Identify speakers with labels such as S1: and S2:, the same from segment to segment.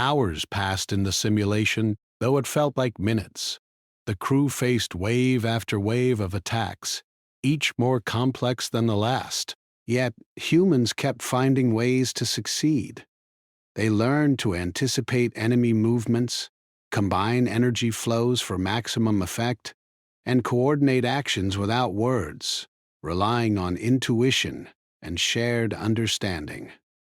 S1: Hours passed in the simulation, though it felt like minutes. The crew faced wave after wave of attacks, each more complex than the last. Yet humans kept finding ways to succeed. They learned to anticipate enemy movements, combine energy flows for maximum effect, and coordinate actions without words, relying on intuition and shared understanding.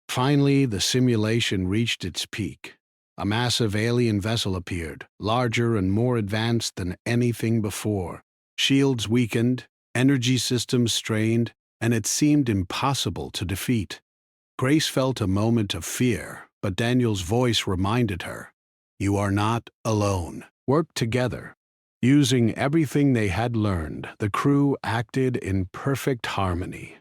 S1: Finally, the simulation reached its peak. A massive alien vessel appeared, larger and more advanced than anything before. Shields weakened, energy systems strained, and it seemed impossible to defeat. Grace felt a moment of fear, but Daniel's voice reminded her, "You are not alone. Work together." Using everything they had learned, the crew acted in perfect harmony.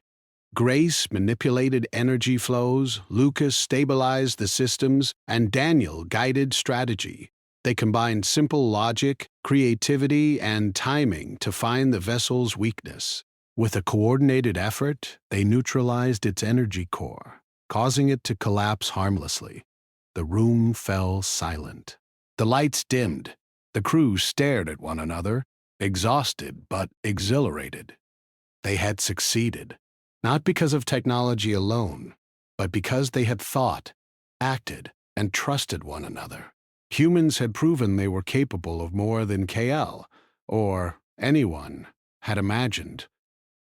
S1: Grace manipulated energy flows, Lucas stabilized the systems, and Daniel guided strategy. They combined simple logic, creativity, and timing to find the vessel's weakness. With a coordinated effort, they neutralized its energy core, causing it to collapse harmlessly. The room fell silent. The lights dimmed. The crew stared at one another, exhausted but exhilarated. They had succeeded, not because of technology alone, but because they had thought, acted, and trusted one another. Humans had proven they were capable of more than KL, or anyone, had imagined.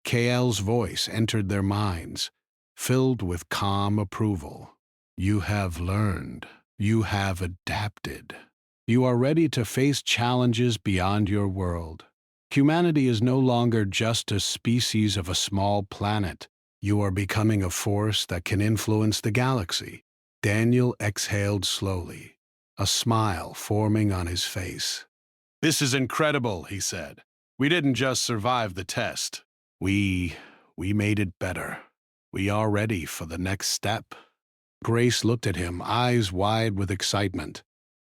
S1: KL's voice entered their minds, filled with calm approval. "You have learned. You have adapted. You are ready to face challenges beyond your world. Humanity is no longer just a species of a small planet. You are becoming a force that can influence the galaxy." Daniel exhaled slowly, a smile forming on his face. "This is incredible," he said. "We didn't just survive the test. We made it better. We are ready for the next step." Grace looked at him, eyes wide with excitement.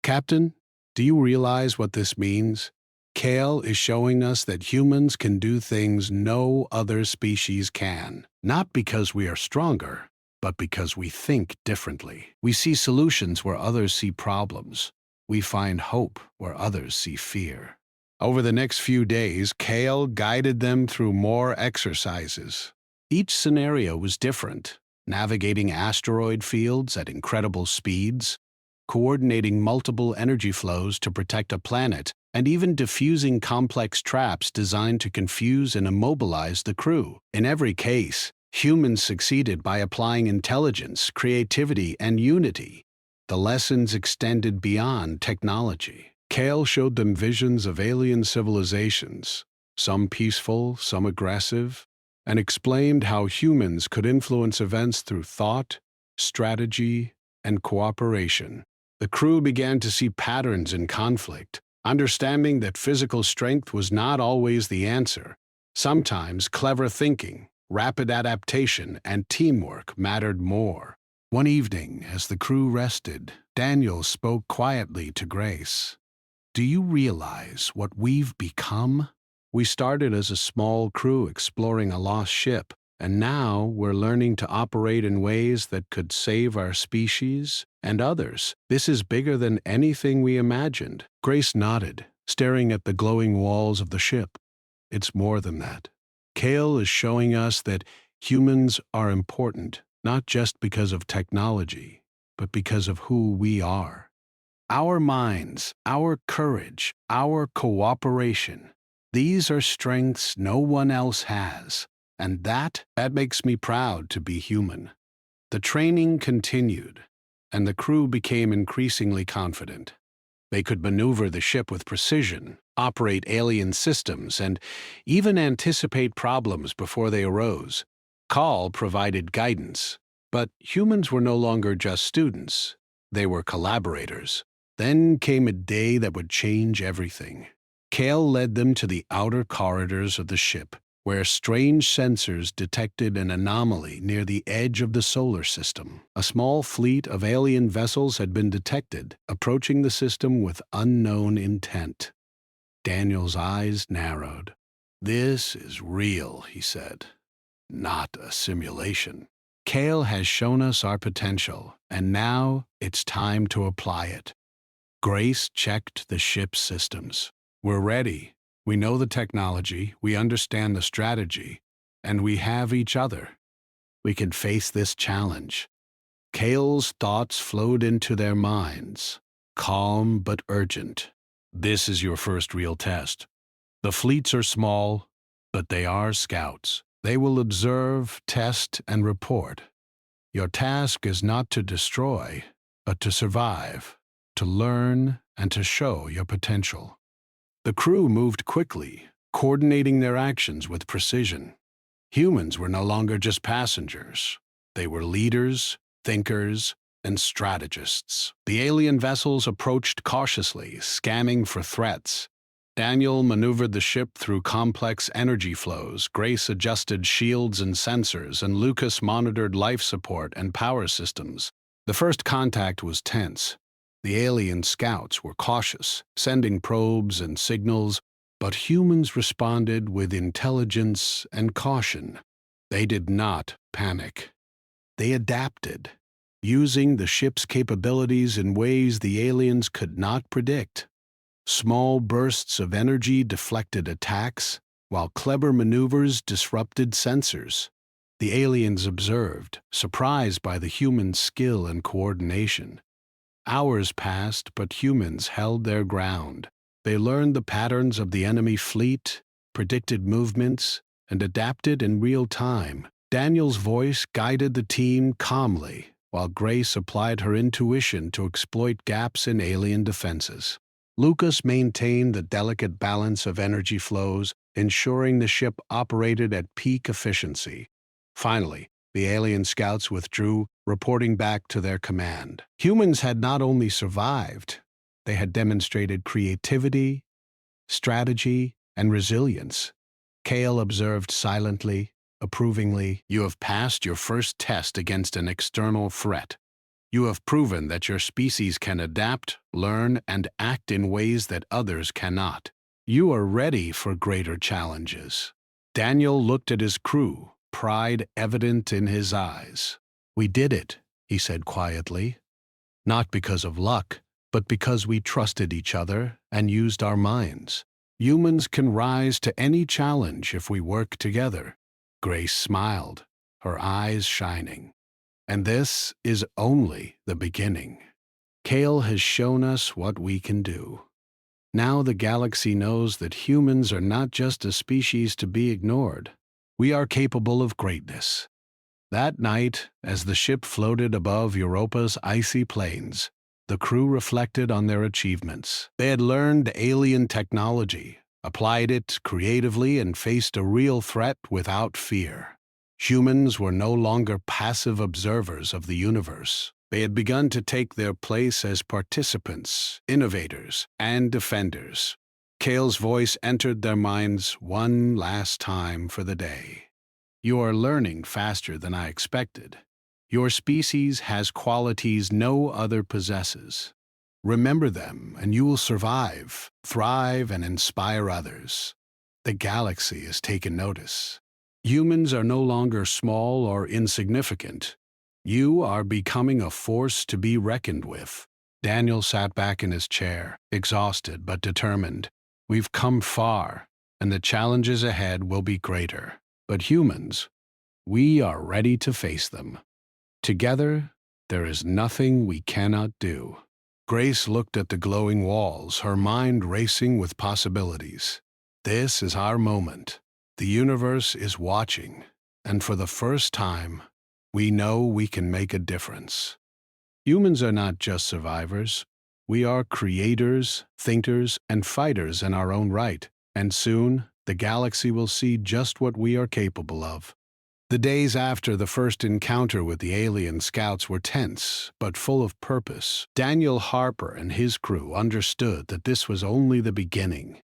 S1: "Captain, do you realize what this means? Kale is showing us that humans can do things no other species can. Not because we are stronger, but because we think differently. We see solutions where others see problems. We find hope where others see fear." Over the next few days, Kale guided them through more exercises. Each scenario was different, navigating asteroid fields at incredible speeds, coordinating multiple energy flows to protect a planet, and even diffusing complex traps designed to confuse and immobilize the crew. In every case, humans succeeded by applying intelligence, creativity, and unity. The lessons extended beyond technology. Kale showed them visions of alien civilizations, some peaceful, some aggressive, and explained how humans could influence events through thought, strategy, and cooperation. The crew began to see patterns in conflict, understanding that physical strength was not always the answer. Sometimes clever thinking, rapid adaptation, and teamwork mattered more. One evening, as the crew rested, Daniel spoke quietly to Grace. "Do you realize what we've become? We started as a small crew exploring a lost ship, and now we're learning to operate in ways that could save our species and others. This is bigger than anything we imagined." Grace nodded, staring at the glowing walls of the ship. "It's more than that. Kale is showing us that humans are important, not just because of technology, but because of who we are. Our minds, our courage, our cooperation. These are strengths no one else has, and that makes me proud to be human." The training continued, and the crew became increasingly confident. They could maneuver the ship with precision, operate alien systems, and even anticipate problems before they arose. Call provided guidance, but humans were no longer just students. They were collaborators. Then came a day that would change everything. Kale led them to the outer corridors of the ship, where strange sensors detected an anomaly near the edge of the solar system. A small fleet of alien vessels had been detected, approaching the system with unknown intent. Daniel's eyes narrowed. "This is real," he said. "Not a simulation." Kale has shown us our potential, and now it's time to apply it. Grace checked the ship's systems. We're ready. We know the technology, we understand the strategy, and we have each other. We can face this challenge. Kale's thoughts flowed into their minds, calm but urgent. This is your first real test. The fleets are small, but they are scouts. They will observe, test, and report. Your task is not to destroy, but to survive, to learn, and to show your potential. The crew moved quickly, coordinating their actions with precision. Humans were no longer just passengers. They were leaders, thinkers, and strategists. The alien vessels approached cautiously, scanning for threats. Daniel maneuvered the ship through complex energy flows, Grace adjusted shields and sensors, and Lucas monitored life support and power systems. The first contact was tense. The alien scouts were cautious, sending probes and signals, but humans responded with intelligence and caution. They did not panic. They adapted, using the ship's capabilities in ways the aliens could not predict. Small bursts of energy deflected attacks, while clever maneuvers disrupted sensors. The aliens observed, surprised by the human skill and coordination. Hours passed, but humans held their ground. They learned the patterns of the enemy fleet, predicted movements, and adapted in real time. Daniel's voice guided the team calmly, while Grace applied her intuition to exploit gaps in alien defenses. Lucas maintained the delicate balance of energy flows, ensuring the ship operated at peak efficiency. Finally, the alien scouts withdrew, reporting back to their command. Humans had not only survived, they had demonstrated creativity, strategy, and resilience. Kale observed silently, approvingly. You have passed your first test against an external threat. You have proven that your species can adapt, learn, and act in ways that others cannot. You are ready for greater challenges. Daniel looked at his crew, pride evident in his eyes. We did it, he said quietly. Not because of luck, but because we trusted each other and used our minds. Humans can rise to any challenge if we work together. Grace smiled, her eyes shining. And this is only the beginning. Kale has shown us what we can do. Now the galaxy knows that humans are not just a species to be ignored. We are capable of greatness. That night, as the ship floated above Europa's icy plains, the crew reflected on their achievements. They had learned alien technology, applied it creatively, and faced a real threat without fear. Humans were no longer passive observers of the universe. They had begun to take their place as participants, innovators, and defenders. Kale's voice entered their minds one last time for the day. You are learning faster than I expected. Your species has qualities no other possesses. Remember them, and you will survive, thrive, and inspire others. The galaxy has taken notice. Humans are no longer small or insignificant. You are becoming a force to be reckoned with. Daniel sat back in his chair, exhausted but determined. We've come far, and the challenges ahead will be greater. But humans, we are ready to face them. Together, there is nothing we cannot do. Grace looked at the glowing walls, her mind racing with possibilities. This is our moment. The universe is watching, and for the first time, we know we can make a difference. Humans are not just survivors. We are creators, thinkers, and fighters in our own right, and soon, the galaxy will see just what we are capable of. The days after the first encounter with the alien scouts were tense, but full of purpose. Daniel Harper and his crew understood that this was only the beginning.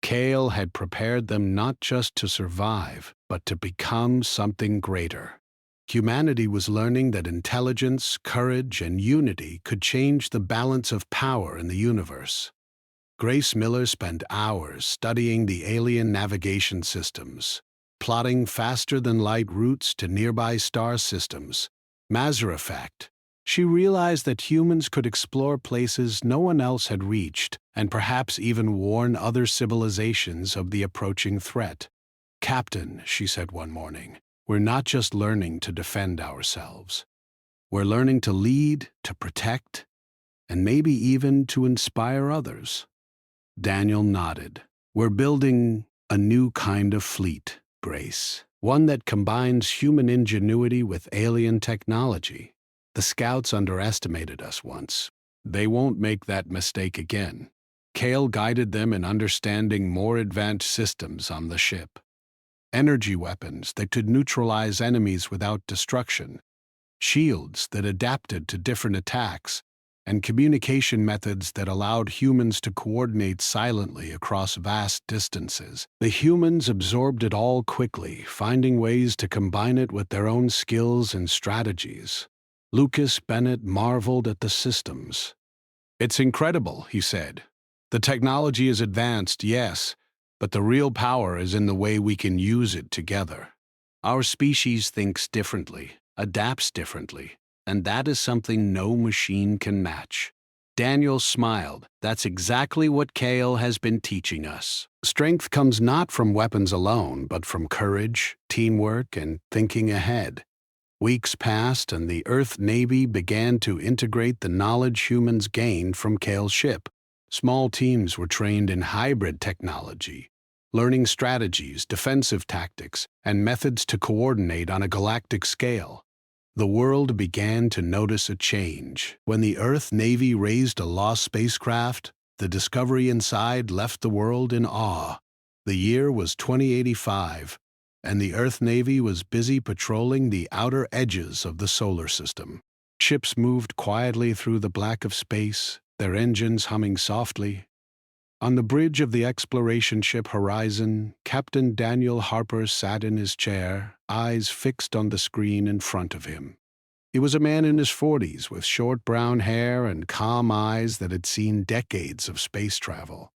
S1: Kale had prepared them not just to survive, but to become something greater. Humanity was learning that intelligence, courage, and unity could change the balance of power in the universe. Grace Miller spent hours studying the alien navigation systems, plotting faster-than-light routes to nearby star systems. Matter of fact, she realized that humans could explore places no one else had reached, and perhaps even warn other civilizations of the approaching threat. "Captain," she said one morning, "we're not just learning to defend ourselves. We're learning to lead, to protect, and maybe even to inspire others." Daniel nodded. "We're building a new kind of fleet, Grace. One that combines human ingenuity with alien technology. The scouts underestimated us once. They won't make that mistake again." Kale guided them in understanding more advanced systems on the ship. Energy weapons that could neutralize enemies without destruction, shields that adapted to different attacks, and communication methods that allowed humans to coordinate silently across vast distances. The humans absorbed it all quickly, finding ways to combine it with their own skills and strategies. Lucas Bennett marveled at the systems. "It's incredible," he said. "The technology is advanced, yes, but the real power is in the way we can use it together. Our species thinks differently, adapts differently, and that is something no machine can match." Daniel smiled. "That's exactly what Kale has been teaching us. Strength comes not from weapons alone, but from courage, teamwork, and thinking ahead." Weeks passed, and the Earth Navy began to integrate the knowledge humans gained from Kale's ship. Small teams were trained in hybrid technology, learning strategies, defensive tactics, and methods to coordinate on a galactic scale. The world began to notice a change. When the Earth Navy raised a lost spacecraft, the discovery inside left the world in awe. The year was 2085, and the Earth Navy was busy patrolling the outer edges of the solar system. Ships moved quietly through the black of space, their engines humming softly. On the bridge of the exploration ship Horizon, Captain Daniel Harper sat in his chair, eyes fixed on the screen in front of him. He was a man in his 40s with short brown hair and calm eyes that had seen decades of space travel.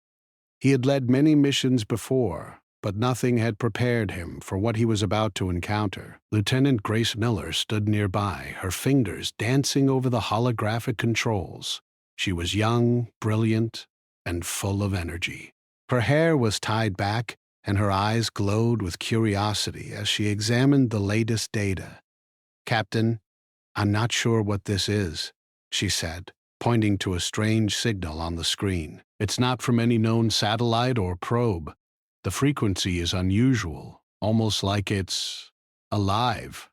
S1: He had led many missions before, but nothing had prepared him for what he was about to encounter. Lieutenant Grace Miller stood nearby, her fingers dancing over the holographic controls. She was young, brilliant, and full of energy. Her hair was tied back, and her eyes glowed with curiosity as she examined the latest data. "Captain, I'm not sure what this is," she said, pointing to a strange signal on the screen. "It's not from any known satellite or probe. The frequency is unusual, almost like it's alive."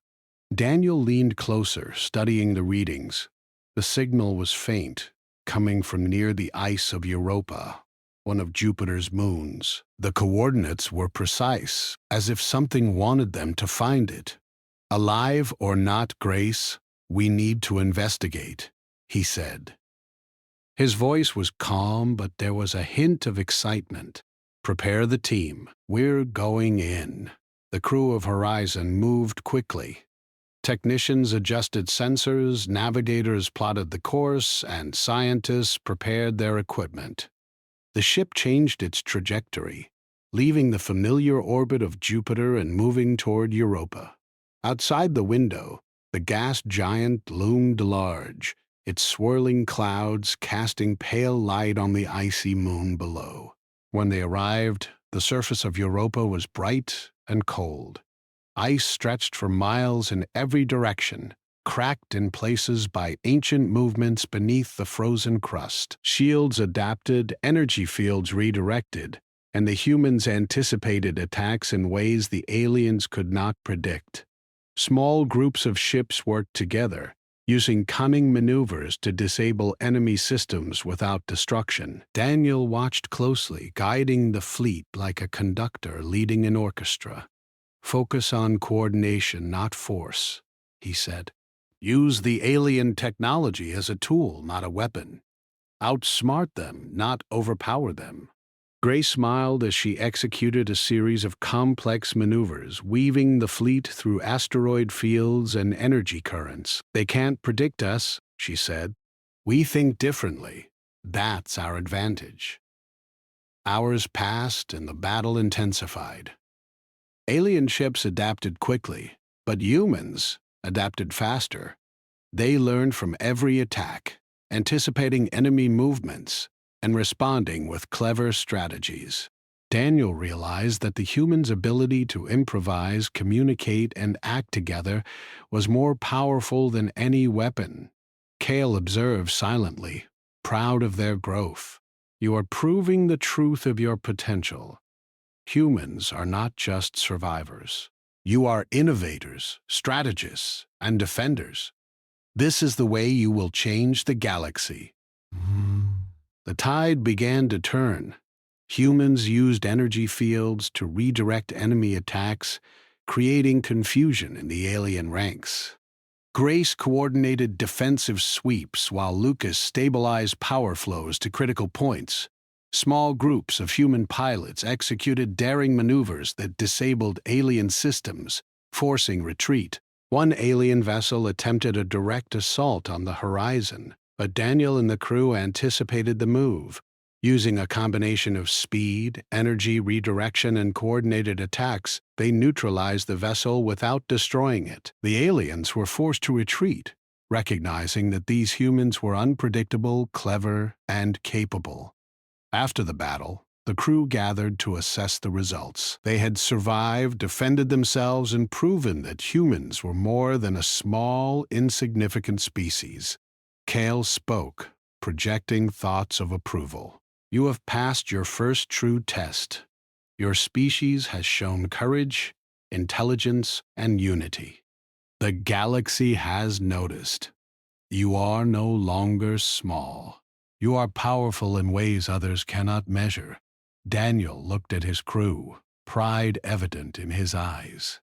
S1: Daniel leaned closer, studying the readings. The signal was faint, coming from near the ice of Europa, one of Jupiter's moons. The coordinates were precise, as if something wanted them to find it. "Alive or not, Grace, we need to investigate," he said. His voice was calm, but there was a hint of excitement. "Prepare the team. We're going in." The crew of Horizon moved quickly. Technicians adjusted sensors, navigators plotted the course, and scientists prepared their equipment. The ship changed its trajectory, leaving the familiar orbit of Jupiter and moving toward Europa. Outside the window, the gas giant loomed large, its swirling clouds casting pale light on the icy moon below. When they arrived, the surface of Europa was bright and cold. Ice stretched for miles in every direction, cracked in places by ancient movements beneath the frozen crust. Shields adapted, energy fields redirected, and the humans anticipated attacks in ways the aliens could not predict. Small groups of ships worked together, using cunning maneuvers to disable enemy systems without destruction. Daniel watched closely, guiding the fleet like a conductor leading an orchestra. "Focus on coordination, not force," he said. "Use the alien technology as a tool, not a weapon. Outsmart them, not overpower them." Grace smiled as she executed a series of complex maneuvers, weaving the fleet through asteroid fields and energy currents. "They can't predict us," she said. "We think differently. That's our advantage." Hours passed and the battle intensified. Alien ships adapted quickly, but humans adapted faster. They learned from every attack, anticipating enemy movements and responding with clever strategies. Daniel realized that the humans' ability to improvise, communicate, and act together was more powerful than any weapon. Kale observed silently, proud of their growth. You are proving the truth of your potential. Humans are not just survivors. You are innovators, strategists, and defenders. This is the way you will change the galaxy. The tide began to turn. Humans used energy fields to redirect enemy attacks, creating confusion in the alien ranks. Grace coordinated defensive sweeps while Lucas stabilized power flows to critical points. Small groups of human pilots executed daring maneuvers that disabled alien systems, forcing retreat. One alien vessel attempted a direct assault on the horizon, but Daniel and the crew anticipated the move. Using a combination of speed, energy redirection, and coordinated attacks, they neutralized the vessel without destroying it. The aliens were forced to retreat, recognizing that these humans were unpredictable, clever, and capable. After the battle, the crew gathered to assess the results. They had survived, defended themselves, and proven that humans were more than a small, insignificant species. Kale spoke, projecting thoughts of approval. You have passed your first true test. Your species has shown courage, intelligence, and unity. The galaxy has noticed. You are no longer small. You are powerful in ways others cannot measure. Daniel looked at his crew, pride evident in his eyes.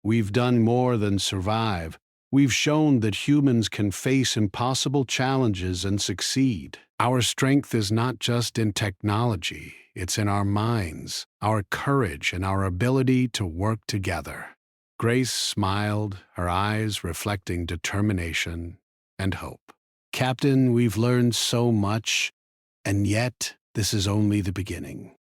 S1: We've done more than survive. We've shown that humans can face impossible challenges and succeed. Our strength is not just in technology, it's in our minds, our courage, and our ability to work together. Grace smiled, her eyes reflecting determination and hope. Captain, we've learned so much, and yet this is only the beginning.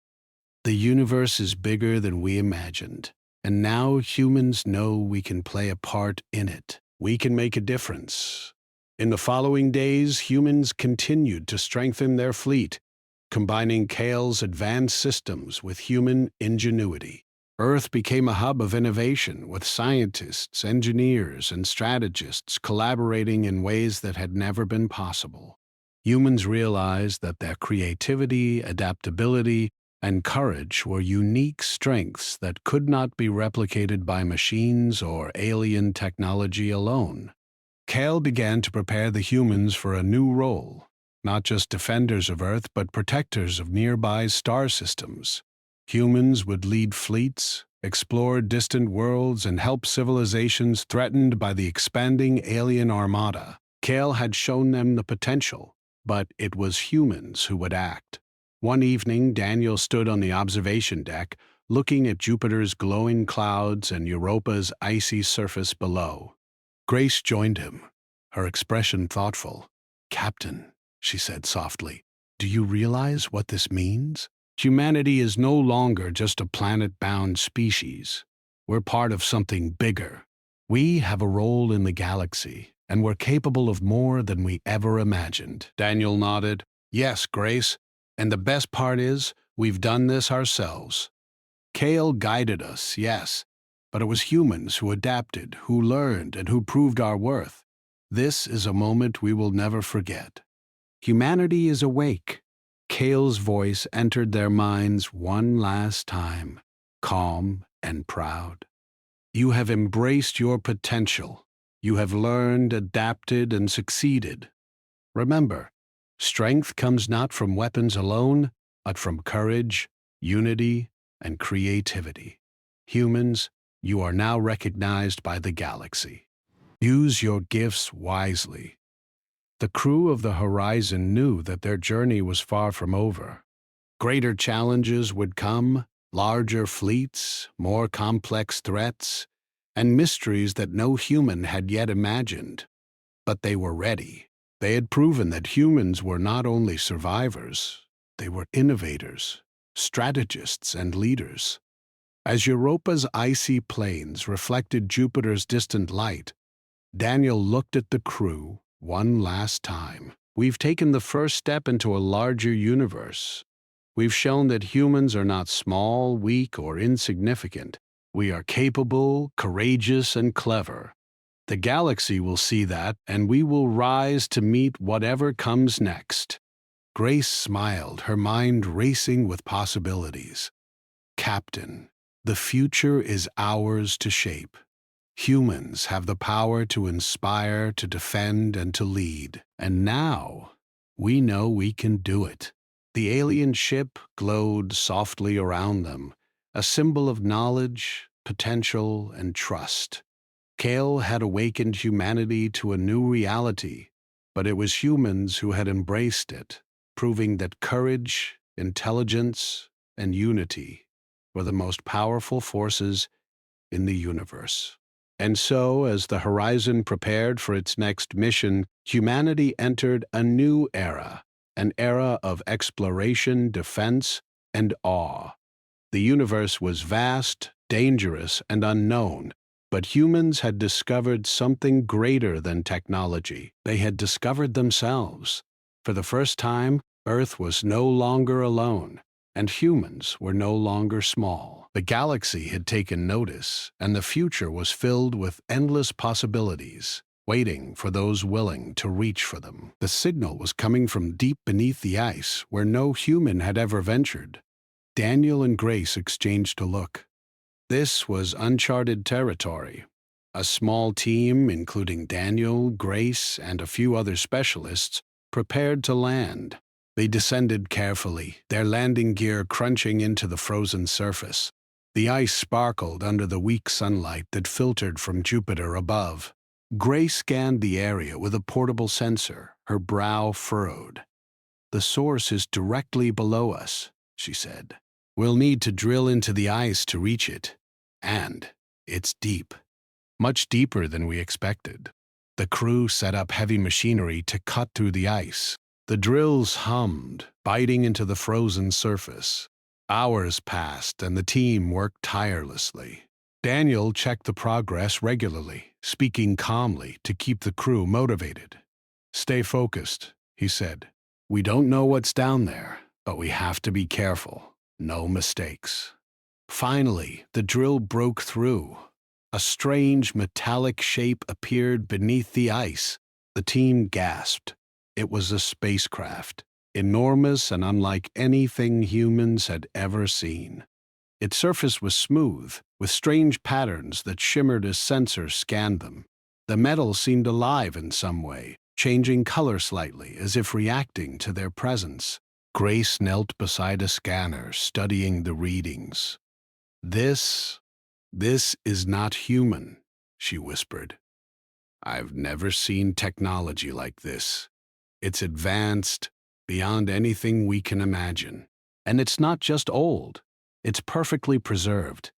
S1: The universe is bigger than we imagined, and now humans know we can play a part in it. We can make a difference. In the following days, humans continued to strengthen their fleet, combining Kale's advanced systems with human ingenuity. Earth became a hub of innovation, with scientists, engineers, and strategists collaborating in ways that had never been possible. Humans realized that their creativity, adaptability, and courage were unique strengths that could not be replicated by machines or alien technology alone. Kale began to prepare the humans for a new role, not just defenders of Earth, but protectors of nearby star systems. Humans would lead fleets, explore distant worlds, and help civilizations threatened by the expanding alien armada. Kale had shown them the potential, but it was humans who would act. One evening, Daniel stood on the observation deck, looking at Jupiter's glowing clouds and Europa's icy surface below. Grace joined him, her expression thoughtful. "Captain," she said softly, "do you realize what this means? Humanity is no longer just a planet-bound species. We're part of something bigger. We have a role in the galaxy, and we're capable of more than we ever imagined." Daniel nodded. "Yes, Grace. And the best part is, we've done this ourselves. Kale guided us, yes, but it was humans who adapted, who learned, and who proved our worth. This is a moment we will never forget. Humanity is awake." Kale's voice entered their minds one last time, calm and proud. "You have embraced your potential. You have learned, adapted, and succeeded. Remember, strength comes not from weapons alone, but from courage, unity, and creativity. Humans, you are now recognized by the galaxy. Use your gifts wisely." The crew of the Horizon knew that their journey was far from over. Greater challenges would come, larger fleets, more complex threats, and mysteries that no human had yet imagined. But they were ready. They had proven that humans were not only survivors, they were innovators, strategists, and leaders. As Europa's icy plains reflected Jupiter's distant light, Daniel looked at the crew one last time. We've taken the first step into a larger universe. We've shown that humans are not small, weak, or insignificant. We are capable, courageous, and clever. The galaxy will see that, and we will rise to meet whatever comes next. Grace smiled, her mind racing with possibilities. Captain, the future is ours to shape. Humans have the power to inspire, to defend, and to lead. And now, we know we can do it. The alien ship glowed softly around them, a symbol of knowledge, potential, and trust. Kale had awakened humanity to a new reality, but it was humans who had embraced it, proving that courage, intelligence, and unity were the most powerful forces in the universe. And so, as the Horizon prepared for its next mission, humanity entered a new era, an era of exploration, defense, and awe. The universe was vast, dangerous, and unknown, but humans had discovered something greater than technology. They had discovered themselves. For the first time, Earth was no longer alone, and humans were no longer small. The galaxy had taken notice, and the future was filled with endless possibilities, waiting for those willing to reach for them. The signal was coming from deep beneath the ice, where no human had ever ventured. Daniel and Grace exchanged a look. This was uncharted territory. A small team, including Daniel, Grace, and a few other specialists, prepared to land. They descended carefully, their landing gear crunching into the frozen surface. The ice sparkled under the weak sunlight that filtered from Jupiter above. Grace scanned the area with a portable sensor, her brow furrowed. "The source is directly below us," she said. "We'll need to drill into the ice to reach it. And it's deep. Much deeper than we expected." The crew set up heavy machinery to cut through the ice. The drills hummed, biting into the frozen surface. Hours passed, and the team worked tirelessly. Daniel checked the progress regularly, speaking calmly to keep the crew motivated. "Stay focused," he said. "We don't know what's down there, but we have to be careful. No mistakes." Finally, the drill broke through. A strange metallic shape appeared beneath the ice. The team gasped. It was a spacecraft, enormous and unlike anything humans had ever seen. Its surface was smooth, with strange patterns that shimmered as sensors scanned them. The metal seemed alive in some way, changing color slightly, as if reacting to their presence. Grace knelt beside a scanner, studying the readings. This is not human," she whispered. "I've never seen technology like this. It's advanced beyond anything we can imagine. And it's not just old, it's perfectly preserved,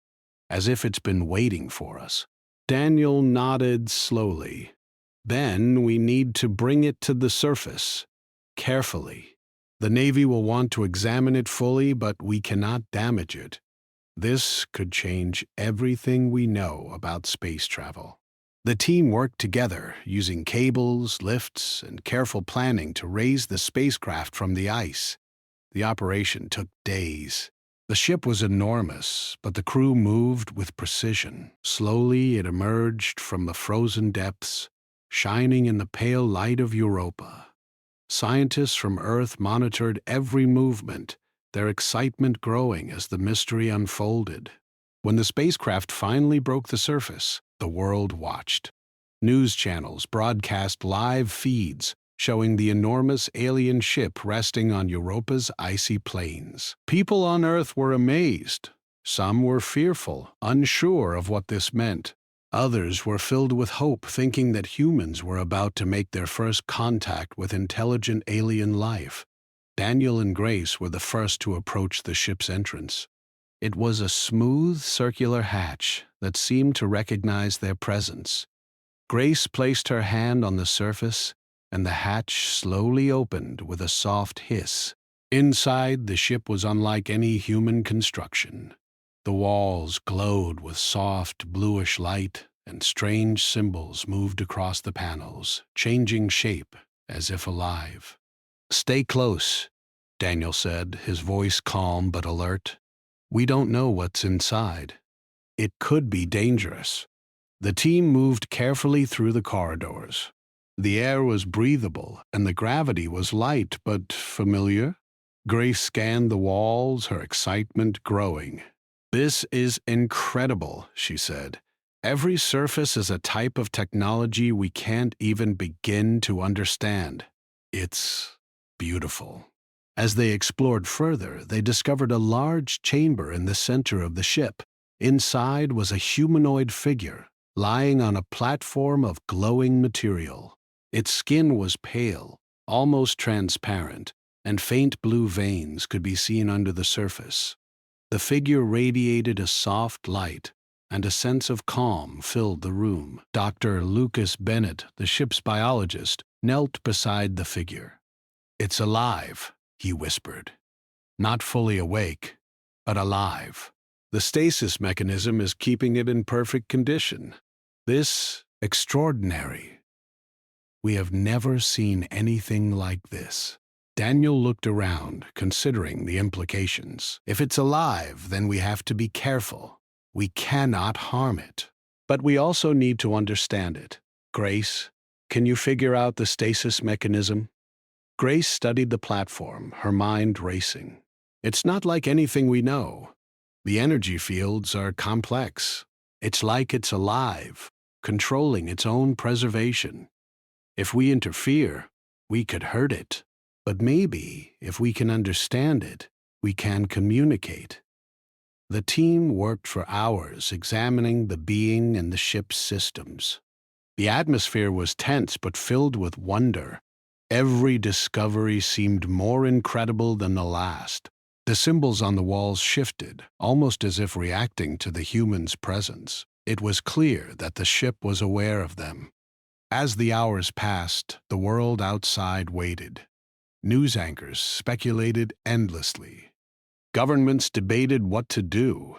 S1: as if it's been waiting for us." Daniel nodded slowly. "Then we need to bring it to the surface, carefully. The Navy will want to examine it fully, but we cannot damage it. This could change everything we know about space travel." The team worked together, using cables, lifts, and careful planning to raise the spacecraft from the ice. The operation took days. The ship was enormous, but the crew moved with precision. Slowly it emerged from the frozen depths, shining in the pale light of Europa. Scientists from Earth monitored every movement, their excitement growing as the mystery unfolded. When the spacecraft finally broke the surface, the world watched. News channels broadcast live feeds showing the enormous alien ship resting on Europa's icy plains. People on Earth were amazed. Some were fearful, unsure of what this meant. Others were filled with hope, thinking that humans were about to make their first contact with intelligent alien life. Daniel and Grace were the first to approach the ship's entrance. It was a smooth, circular hatch that seemed to recognize their presence. Grace placed her hand on the surface, and the hatch slowly opened with a soft hiss. Inside, the ship was unlike any human construction. The walls glowed with soft, bluish light, and strange symbols moved across the panels, changing shape as if alive. "Stay close," Daniel said, his voice calm but alert. "We don't know what's inside. It could be dangerous." The team moved carefully through the corridors. The air was breathable, and the gravity was light but familiar. Grace scanned the walls, her excitement growing. "This is incredible," she said. "Every surface is a type of technology we can't even begin to understand. It's beautiful." As they explored further, they discovered a large chamber in the center of the ship. Inside was a humanoid figure, lying on a platform of glowing material. Its skin was pale, almost transparent, and faint blue veins could be seen under the surface. The figure radiated a soft light, and a sense of calm filled the room. Dr. Lucas Bennett, the ship's biologist, knelt beside the figure. "It's alive," he whispered. "Not fully awake, but alive. The stasis mechanism is keeping it in perfect condition. This extraordinary. We have never seen anything like this." Daniel looked around, considering the implications. If it's alive, then we have to be careful. We cannot harm it. But we also need to understand it. "Grace, can you figure out the stasis mechanism?" Grace studied the platform, her mind racing. "It's not like anything we know. The energy fields are complex. It's like it's alive, controlling its own preservation. If we interfere, we could hurt it. But maybe, if we can understand it, we can communicate." The team worked for hours examining the being and the ship's systems. The atmosphere was tense but filled with wonder. Every discovery seemed more incredible than the last. The symbols on the walls shifted, almost as if reacting to the humans' presence. It was clear that the ship was aware of them. As the hours passed, the world outside waited. News anchors speculated endlessly. Governments debated what to do.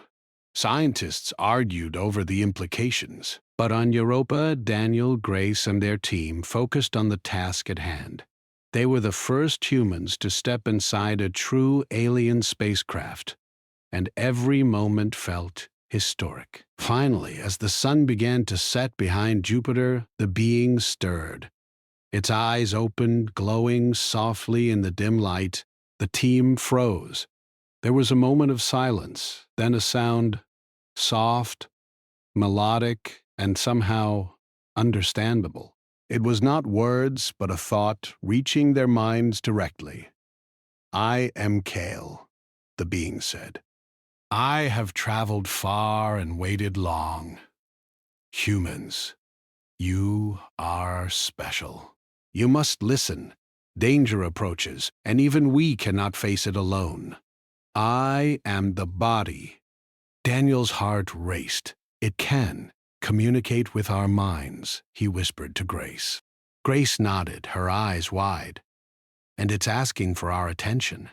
S1: Scientists argued over the implications. But on Europa, Daniel, Grace, and their team focused on the task at hand. They were the first humans to step inside a true alien spacecraft, and every moment felt historic. Finally, as the sun began to set behind Jupiter, the being stirred. Its eyes opened, glowing softly in the dim light. The team froze. There was a moment of silence, then a sound, soft, melodic, and somehow understandable. It was not words, but a thought reaching their minds directly. "I am Kale," the being said. "I have traveled far and waited long. Humans, you are special. You must listen. Danger approaches, and even we cannot face it alone. I am the body." Daniel's heart raced. "It can communicate with our minds," he whispered to Grace. Grace nodded, her eyes wide. "And it's asking for our attention.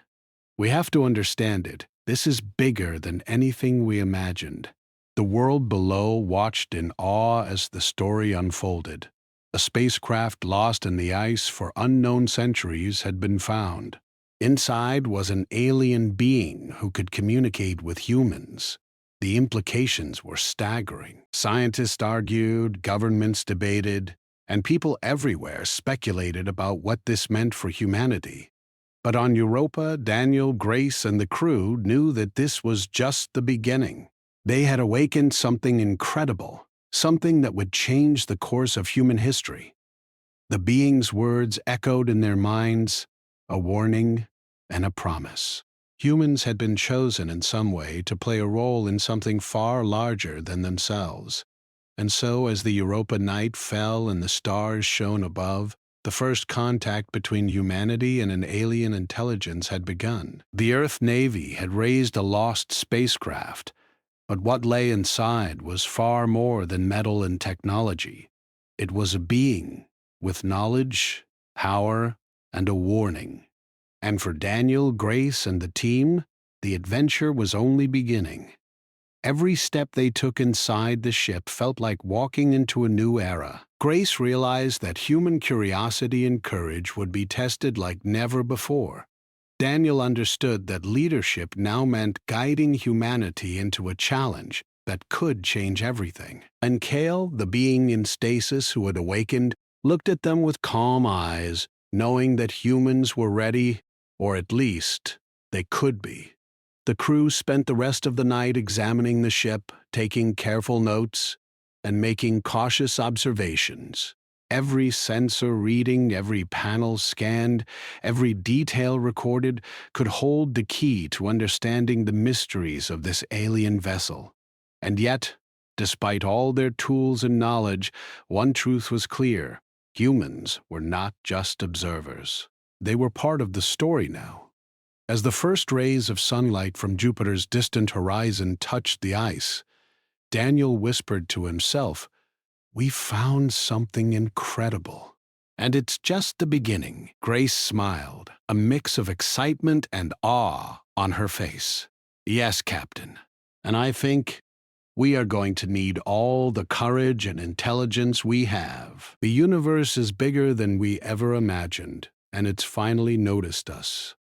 S1: We have to understand it. This is bigger than anything we imagined." The world below watched in awe as the story unfolded. A spacecraft lost in the ice for unknown centuries had been found. Inside was an alien being who could communicate with humans. The implications were staggering. Scientists argued, governments debated, and people everywhere speculated about what this meant for humanity. But on Europa, Daniel, Grace, and the crew knew that this was just the beginning. They had awakened something incredible, something that would change the course of human history. The being's words echoed in their minds, a warning and a promise. Humans had been chosen in some way to play a role in something far larger than themselves. And so, as the Europa night fell and the stars shone above, the first contact between humanity and an alien intelligence had begun. The Earth Navy had raised a lost spacecraft, but what lay inside was far more than metal and technology. It was a being with knowledge, power, and a warning. And for Daniel, Grace, and the team, the adventure was only beginning. Every step they took inside the ship felt like walking into a new era. Grace realized that human curiosity and courage would be tested like never before. Daniel understood that leadership now meant guiding humanity into a challenge that could change everything. And Kale, the being in stasis who had awakened, looked at them with calm eyes, knowing that humans were ready, or at least they could be. The crew spent the rest of the night examining the ship, taking careful notes, and making cautious observations. Every sensor reading, every panel scanned, every detail recorded could hold the key to understanding the mysteries of this alien vessel. And yet, despite all their tools and knowledge, one truth was clear: humans were not just observers. They were part of the story now. As the first rays of sunlight from Jupiter's distant horizon touched the ice, Daniel whispered to himself, "We found something incredible." "And it's just the beginning." Grace smiled, a mix of excitement and awe on her face. "Yes, Captain. And I think we are going to need all the courage and intelligence we have. The universe is bigger than we ever imagined, and it's finally noticed us."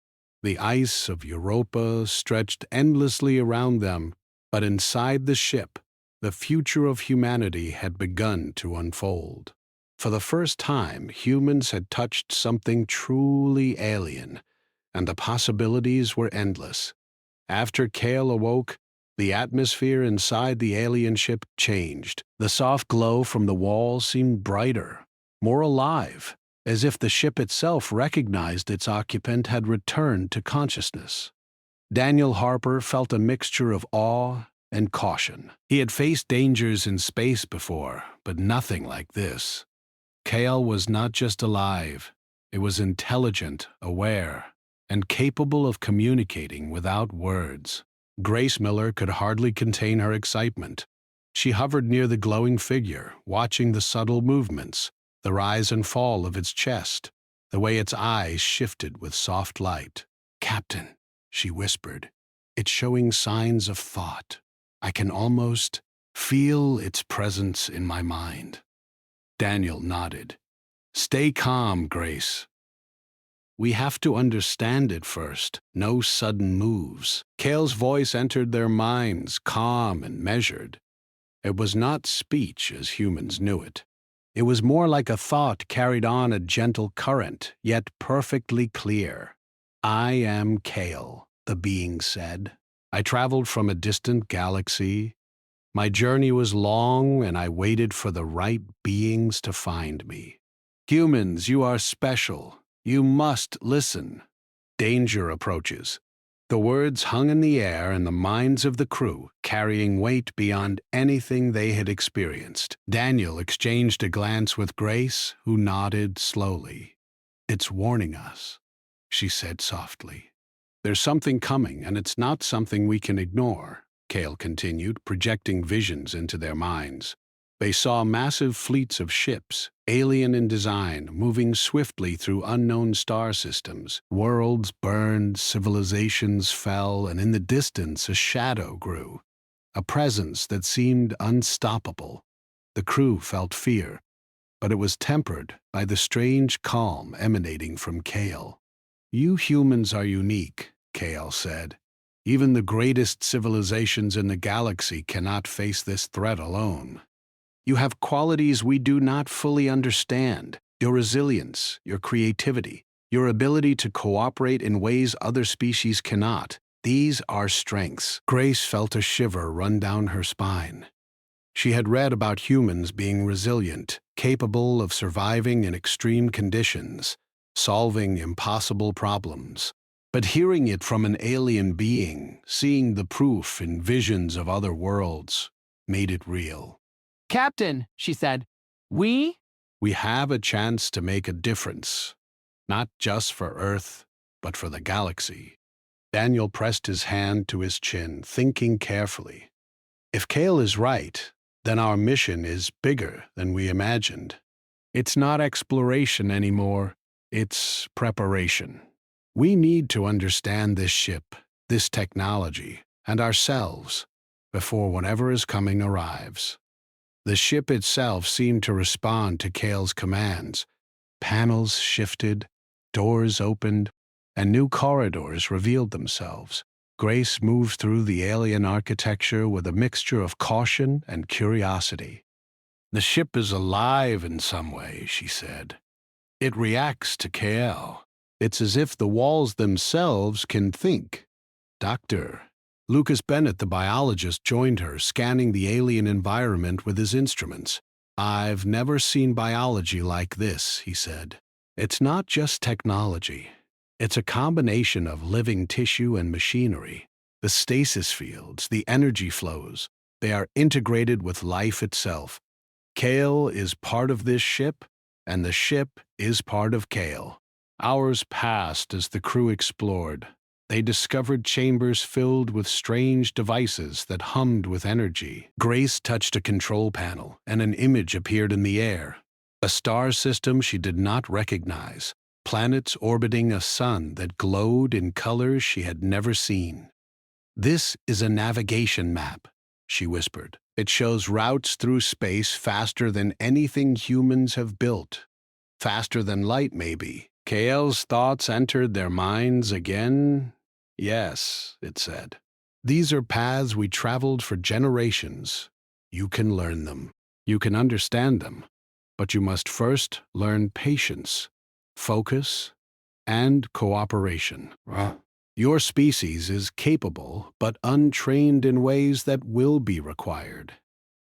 S1: The ice of Europa stretched endlessly around them, but inside the ship, the future of humanity had begun to unfold. For the first time, humans had touched something truly alien, and the possibilities were endless. After Kale awoke, the atmosphere inside the alien ship changed. The soft glow from the walls seemed brighter, more alive, as if the ship itself recognized its occupant had returned to consciousness. Daniel Harper felt a mixture of awe and caution. He had faced dangers in space before, but nothing like this. Kale was not just alive, it was intelligent, aware, and capable of communicating without words. Grace Miller could hardly contain her excitement. She hovered near the glowing figure, watching the subtle movements, the rise and fall of its chest, the way its eyes shifted with soft light. "Captain," she whispered, "it's showing signs of thought. I can almost feel its presence in my mind." Daniel nodded. "Stay calm, Grace. We have to understand it first. No sudden moves." Kale's voice entered their minds, calm and measured. It was not speech as humans knew it. It was more like a thought carried on a gentle current, yet perfectly clear. "I am Kale," the being said. "I traveled from a distant galaxy. My journey was long, and I waited for the right beings to find me. Humans, you are special. You must listen. Danger approaches." The words hung in the air in the minds of the crew, carrying weight beyond anything they had experienced. Daniel exchanged a glance with Grace, who nodded slowly. "It's warning us," she said softly. "There's something coming, and it's not something we can ignore," Kale continued, projecting visions into their minds. They saw massive fleets of ships, alien in design, moving swiftly through unknown star systems. Worlds burned, civilizations fell, and in the distance a shadow grew, a presence that seemed unstoppable. The crew felt fear, but it was tempered by the strange calm emanating from Kale. "You humans are unique," Kale said. "Even the greatest civilizations in the galaxy cannot face this threat alone. You have qualities we do not fully understand: your resilience, your creativity, your ability to cooperate in ways other species cannot. These are strengths." Grace felt a shiver run down her spine. She had read about humans being resilient, capable of surviving in extreme conditions, solving impossible problems. But hearing it from an alien being, seeing the proof in visions of other worlds, made it real.
S2: "Captain," she said, we
S1: have a chance to make a difference, not just for Earth, but for the galaxy." Daniel pressed his hand to his chin, thinking carefully. "If Kale is right, then our mission is bigger than we imagined. It's not exploration anymore, it's preparation. We need to understand this ship, this technology, and ourselves. before whatever is coming arrives. The ship itself seemed to respond to Kale's commands. Panels shifted, doors opened, and new corridors revealed themselves. Grace moved through the alien architecture with a mixture of caution and curiosity. "The ship is alive in some way," she said. "It reacts to Kale. It's as if the walls themselves can think." Dr. Lucas Bennett, the biologist, joined her, scanning the alien environment with his instruments. "I've never seen biology like this," he said. "It's not just technology. It's a combination of living tissue and machinery. The stasis fields, the energy flows, they are integrated with life itself. Kale is part of this ship, and the ship is part of Kale." Hours passed as the crew explored. They discovered chambers filled with strange devices that hummed with energy. Grace touched a control panel, and an image appeared in the air. A star system she did not recognize. Planets orbiting a sun that glowed in colors she had never seen. "This is a navigation map," she whispered. "It shows routes through space faster than anything humans have built. Faster than light, maybe." Kale's thoughts entered their minds again. "Yes," it said. "These are paths we traveled for generations. You can learn them. You can understand them. But you must first learn patience, focus, and cooperation. Your species is capable, but untrained in ways that will be required."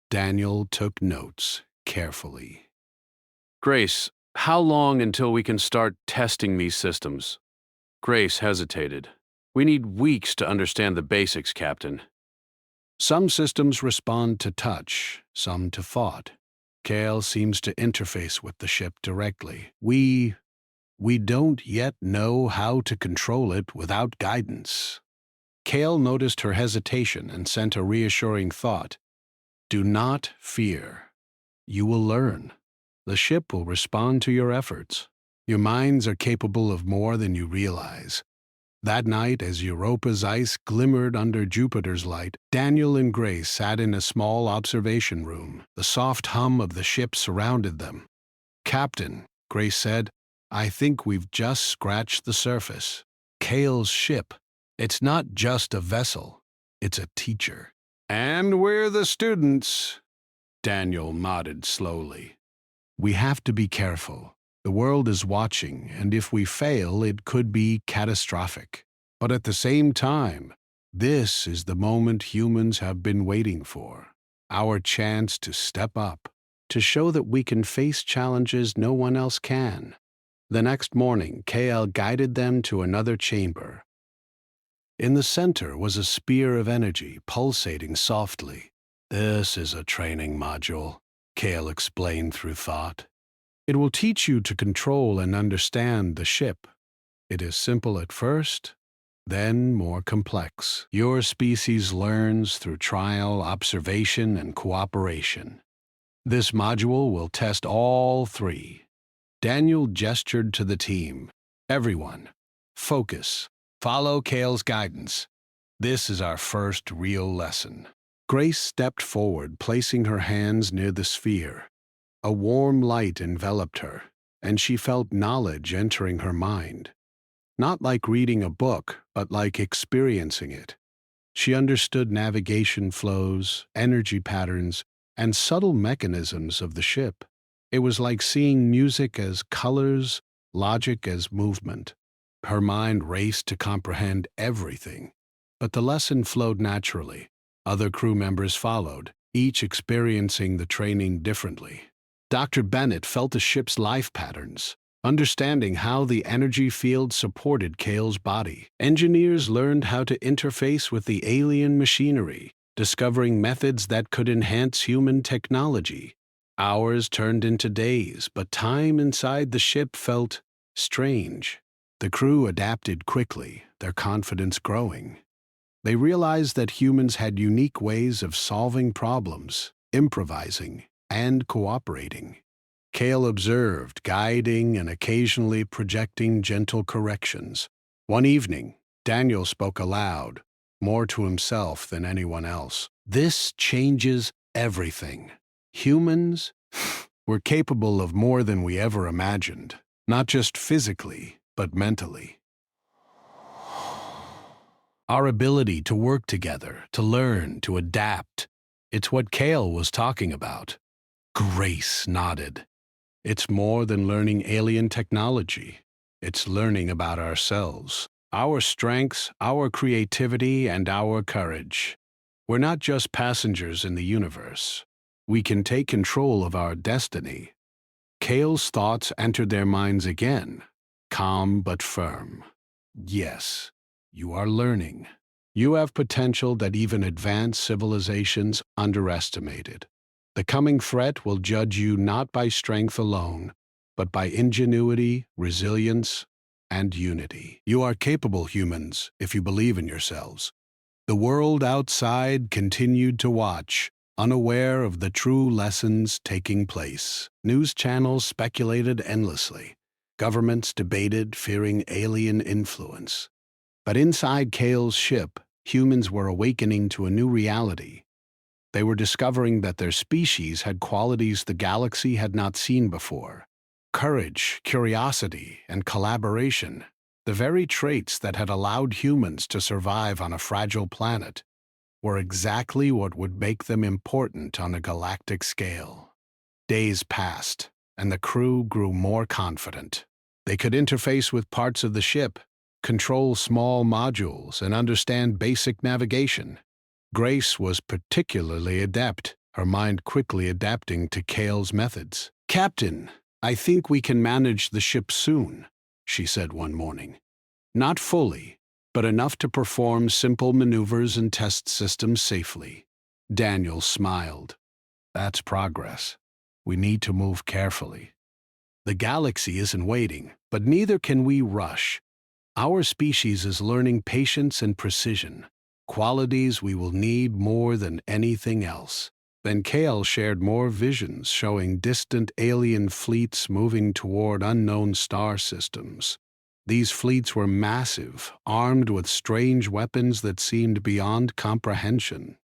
S1: Daniel took notes carefully.
S3: "Grace, how long until we can start testing these systems?" Grace hesitated. "We need weeks to understand the basics, Captain."
S1: "Some systems respond to touch, some to thought. Kale seems to interface with the ship directly. We don't yet know how to control it without guidance." Kale noticed her hesitation and sent a reassuring thought. "Do not fear. You will learn. The ship will respond to your efforts. Your minds are capable of more than you realize." That night, as Europa's ice glimmered under Jupiter's light, Daniel and Grace sat in a small observation room. The soft hum of the ship surrounded them. "Captain," Grace said, "I think we've just scratched the surface. Kale's ship, it's not just a vessel, it's a teacher." "And we're the students," Daniel nodded slowly. "We have to be careful. The world is watching, and if we fail, it could be catastrophic. But at the same time, this is the moment humans have been waiting for. Our chance to step up, to show that we can face challenges no one else can." The next morning, Kale guided them to another chamber. In the center was a spear of energy pulsating softly. "This is a training module," Kale explained through thought. "It will teach you to control and understand the ship. It is simple at first, then more complex. Your species learns through trial, observation, and cooperation. This module will test all three." Daniel gestured to the team. "Everyone, focus. Follow Kale's guidance. This is our first real lesson." Grace stepped forward, placing her hands near the sphere. A warm light enveloped her, and she felt knowledge entering her mind. Not like reading a book, but like experiencing it. She understood navigation flows, energy patterns, and subtle mechanisms of the ship. It was like seeing music as colors, logic as movement. Her mind raced to comprehend everything, but the lesson flowed naturally. Other crew members followed, each experiencing the training differently. Dr. Bennett felt the ship's life patterns, understanding how the energy field supported Kale's body. Engineers learned how to interface with the alien machinery, discovering methods that could enhance human technology. Hours turned into days, but time inside the ship felt strange. The crew adapted quickly, their confidence growing. They realized that humans had unique ways of solving problems, improvising, and cooperating. Kale observed, guiding and occasionally projecting gentle corrections. One evening, Daniel spoke aloud. more to himself than anyone else. This changes everything. Humans were capable of more than we ever imagined, not just physically, but mentally. Our ability to work together, to learn, to adapt, it's what Kale was talking about. Grace nodded. It's more than learning alien technology. It's learning about ourselves, our strengths, our creativity, and our courage. We're not just passengers in the universe. We can take control of our destiny. Kale's thoughts entered their minds again, calm but firm. Yes, you are learning. You have potential that even advanced civilizations underestimated. The coming threat will judge you not by strength alone, but by ingenuity, resilience, and unity. You are capable humans if you believe in yourselves. The world outside continued to watch, unaware of the true lessons taking place. News channels speculated endlessly. Governments debated, fearing alien influence. But inside Kale's ship, humans were awakening to a new reality. They were discovering that their species had qualities the galaxy had not seen before. Courage, curiosity, and collaboration, the very traits that had allowed humans to survive on a fragile planet, were exactly what would make them important on a galactic scale. Days passed, and the crew grew more confident. They could interface with parts of the ship, control small modules, and understand basic navigation. Grace was particularly adept, her mind quickly adapting to Kale's methods. "Captain, I think we can manage the ship soon," she said one morning. "Not fully, but enough to perform simple maneuvers and test systems safely." Daniel smiled. "That's progress. We need to move carefully. The galaxy isn't waiting, but neither can we rush. Our species is learning patience and precision, qualities we will need more than anything else." Then Kale shared more visions showing distant alien fleets moving toward unknown star systems. These fleets were massive, armed with strange weapons that seemed beyond comprehension.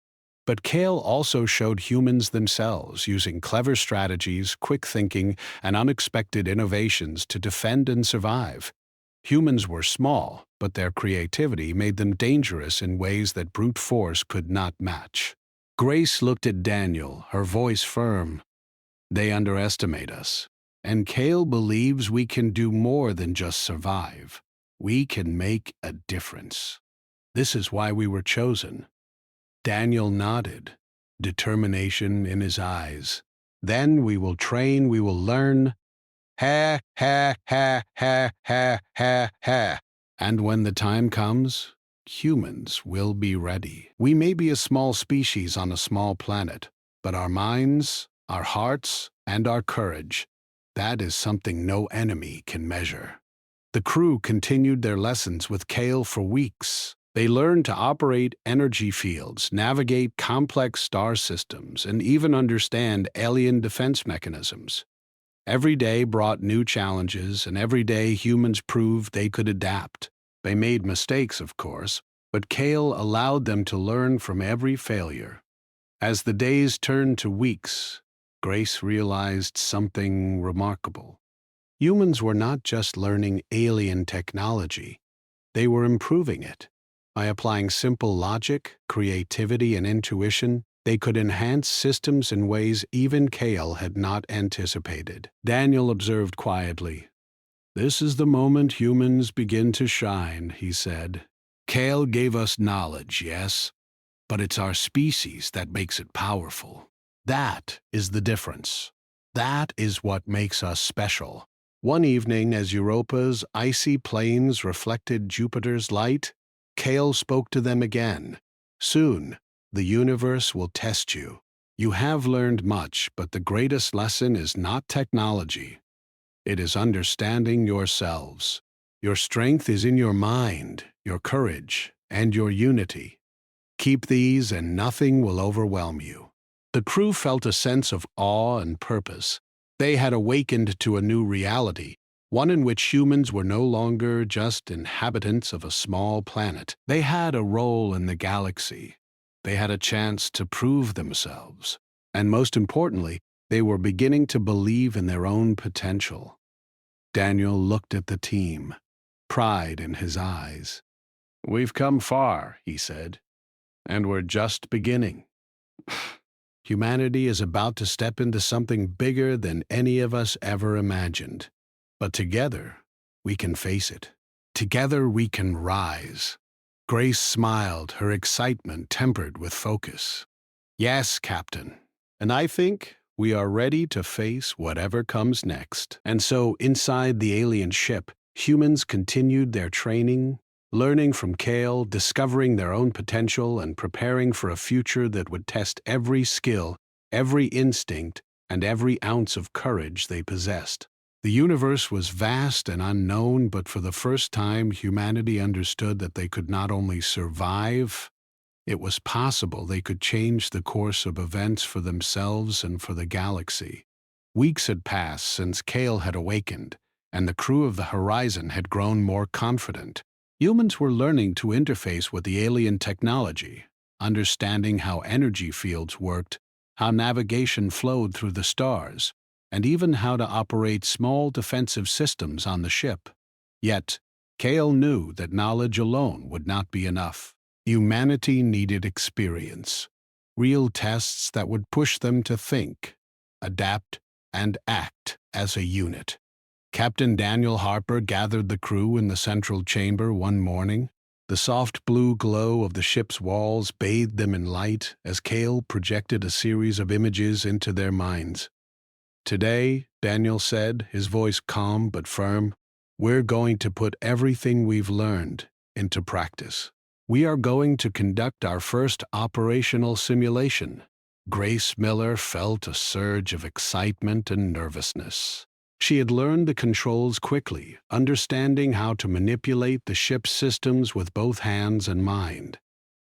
S1: But Kale also showed humans themselves using clever strategies, quick thinking, and unexpected innovations to defend and survive. Humans were small, but their creativity made them dangerous in ways that brute force could not match. Grace looked at Daniel, her voice firm. "They underestimate us, and Kale believes we can do more than just survive. We can make a difference. This is why we were chosen." Daniel nodded, determination in his eyes. "Then we will train, we will learn. Ha, ha, ha, ha, ha, ha, ha. And when the time comes, humans will be ready. We may be a small species on a small planet, but our minds, our hearts, and our courage, that is something no enemy can measure." The crew continued their lessons with Kale for weeks. They learned to operate energy fields, navigate complex star systems, and even understand alien defense mechanisms. Every day brought new challenges, and every day humans proved they could adapt. They made mistakes, of course, but Kale allowed them to learn from every failure. As the days turned to weeks, Grace realized something remarkable. Humans were not just learning alien technology, they were improving it. By applying simple logic, creativity, and intuition, they could enhance systems in ways even Kale had not anticipated. Daniel observed quietly. "This is the moment humans begin to shine," he said. "Kale gave us knowledge, yes, but it's our species that makes it powerful. That is the difference. That is what makes us special." One evening, as Europa's icy plains reflected Jupiter's light, Kale spoke to them again. "Soon, the universe will test you. You have learned much, but the greatest lesson is not technology. It is understanding yourselves. Your strength is in your mind, your courage, and your unity. Keep these and nothing will overwhelm you." The crew felt a sense of awe and purpose. They had awakened to a new reality. one in which humans were no longer just inhabitants of a small planet. They had a role in the galaxy. They had a chance to prove themselves. And most importantly, they were beginning to believe in their own potential. Daniel looked at the team, pride in his eyes. "We've come far," he said, "and we're just beginning. Humanity is about to step into something bigger than any of us ever imagined. But together, we can face it. Together, we can rise." Grace smiled, her excitement tempered with focus. "Yes, Captain. And I think we are ready to face whatever comes next." And so, inside the alien ship, humans continued their training, learning from Kale, discovering their own potential, and preparing for a future that would test every skill, every instinct, and every ounce of courage they possessed. The universe was vast and unknown, but for the first time, humanity understood that they could not only survive, it was possible they could change the course of events for themselves and for the galaxy. Weeks had passed since Kale had awakened, and the crew of the Horizon had grown more confident. Humans were learning to interface with the alien technology, understanding how energy fields worked, how navigation flowed through the stars, and even how to operate small defensive systems on the ship. Yet, Kale knew that knowledge alone would not be enough. Humanity needed experience, real tests that would push them to think, adapt, and act as a unit. Captain Daniel Harper gathered the crew in the central chamber one morning. The soft blue glow of the ship's walls bathed them in light as Kale projected a series of images into their minds. "Today," Daniel said, his voice calm but firm, "we're going to put everything we've learned into practice. We are going to conduct our first operational simulation." Grace Miller felt a surge of excitement and nervousness. She had learned the controls quickly, understanding how to manipulate the ship's systems with both hands and mind.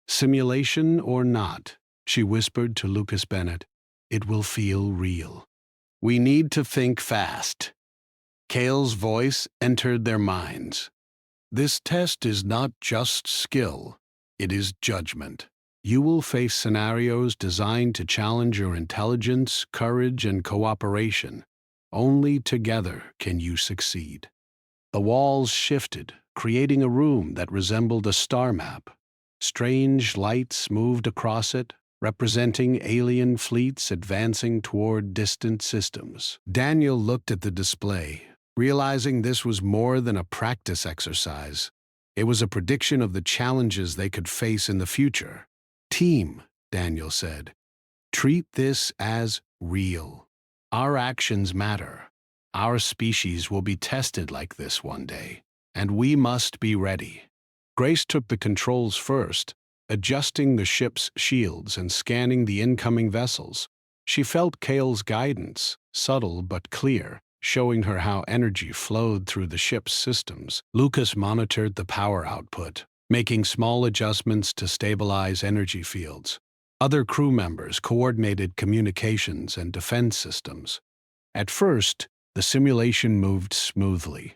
S1: "Simulation or not," she whispered to Lucas Bennett, "it will feel real. We need to think fast." Kale's voice entered their minds. "This test is not just skill, it is judgment. You will face scenarios designed to challenge your intelligence, courage, and cooperation. Only together can you succeed." The walls shifted, creating a room that resembled a star map. Strange lights moved across it, representing alien fleets advancing toward distant systems. Daniel looked at the display, realizing this was more than a practice exercise. It was a prediction of the challenges they could face in the future. "Team," Daniel said, "treat this as real. Our actions matter. Our species will be tested like this one day, and we must be ready." Grace took the controls first, adjusting the ship's shields and scanning the incoming vessels. She felt Kale's guidance, subtle but clear, showing her how energy flowed through the ship's systems. Lucas monitored the power output, making small adjustments to stabilize energy fields. Other crew members coordinated communications and defense systems. At first, the simulation moved smoothly.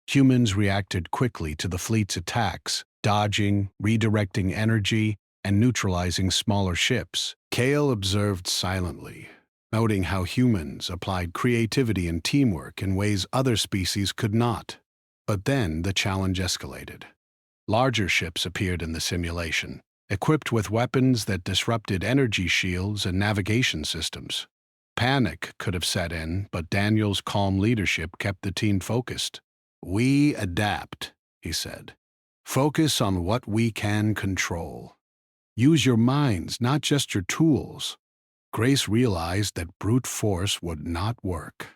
S1: Humans reacted quickly to the fleet's attacks, dodging, redirecting energy, and neutralizing smaller ships. Kale observed silently, noting how humans applied creativity and teamwork in ways other species could not. But then the challenge escalated. Larger ships appeared in the simulation, equipped with weapons that disrupted energy shields and navigation systems. Panic could have set in, but Daniel's calm leadership kept the team focused. "We adapt," he said. "Focus on what we can control. Use your minds, not just your tools." Grace realized that brute force would not work.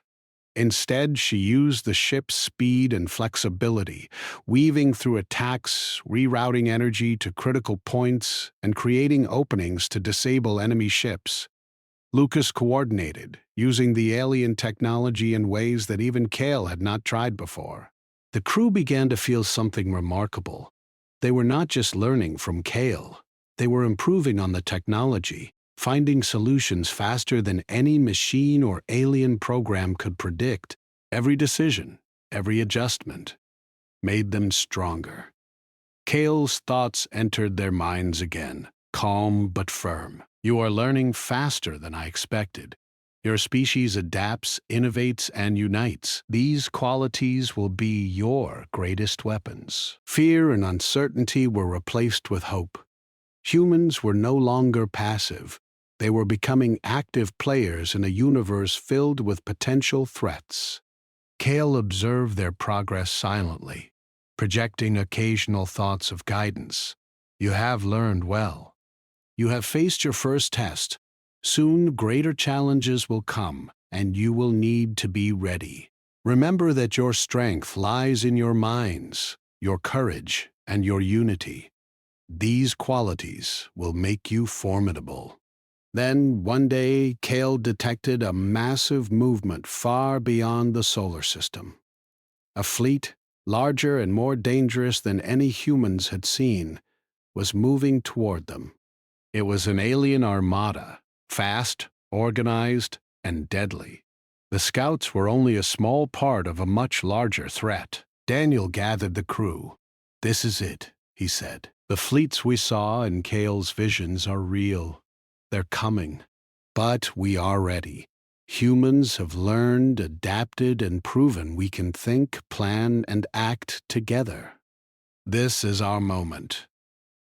S1: Instead, she used the ship's speed and flexibility, weaving through attacks, rerouting energy to critical points, and creating openings to disable enemy ships. Lucas coordinated, using the alien technology in ways that even Kale had not tried before. The crew began to feel something remarkable. They were not just learning from Kale. They were improving on the technology, finding solutions faster than any machine or alien program could predict. Every decision, every adjustment, made them stronger. Kale's thoughts entered their minds again, calm but firm. You are learning faster than I expected. Your species adapts, innovates, and unites. These qualities will be your greatest weapons. Fear and uncertainty were replaced with hope. Humans were no longer passive. They were becoming active players in a universe filled with potential threats. Kale observed their progress silently, projecting occasional thoughts of guidance. You have learned well. You have faced your first test. Soon greater challenges will come, and you will need to be ready. Remember that your strength lies in your minds, your courage, and your unity. These qualities will make you formidable. Then, one day, Kale detected a massive movement far beyond the solar system. A fleet, larger and more dangerous than any humans had seen, was moving toward them. It was an alien armada, fast, organized, and deadly. The scouts were only a small part of a much larger threat. Daniel gathered the crew. "This is it," he said. "The fleets we saw in Kale's visions are real. They're coming. But we are ready. Humans have learned, adapted, and proven we can think, plan, and act together. This is our moment."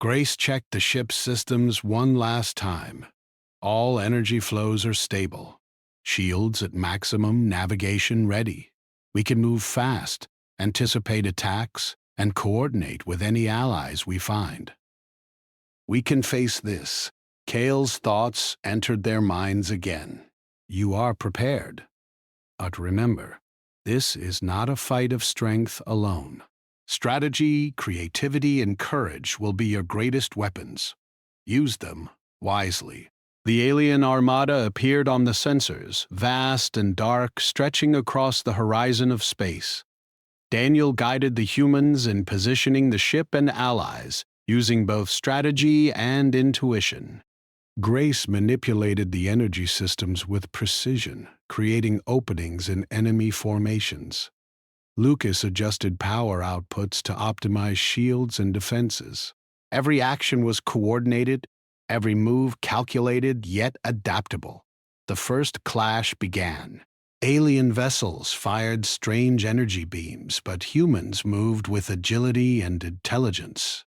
S1: Grace checked the ship's systems one last time. All energy flows are stable. Shields at maximum, navigation ready. We can move fast, anticipate attacks, and coordinate with any allies we find. We can face this. Kale's thoughts entered their minds again. You are prepared. But remember, this is not a fight of strength alone. Strategy, creativity, and courage will be your greatest weapons. Use them wisely. The alien armada appeared on the sensors, vast and dark, stretching across the horizon of space. Daniel guided the humans in positioning the ship and allies, using both strategy and intuition. Grace manipulated the energy systems with precision, creating openings in enemy formations. Lucas adjusted power outputs to optimize shields and defenses. Every action was coordinated, every move calculated yet adaptable. The first clash began. Alien vessels fired strange energy beams, but humans moved with agility and intelligence.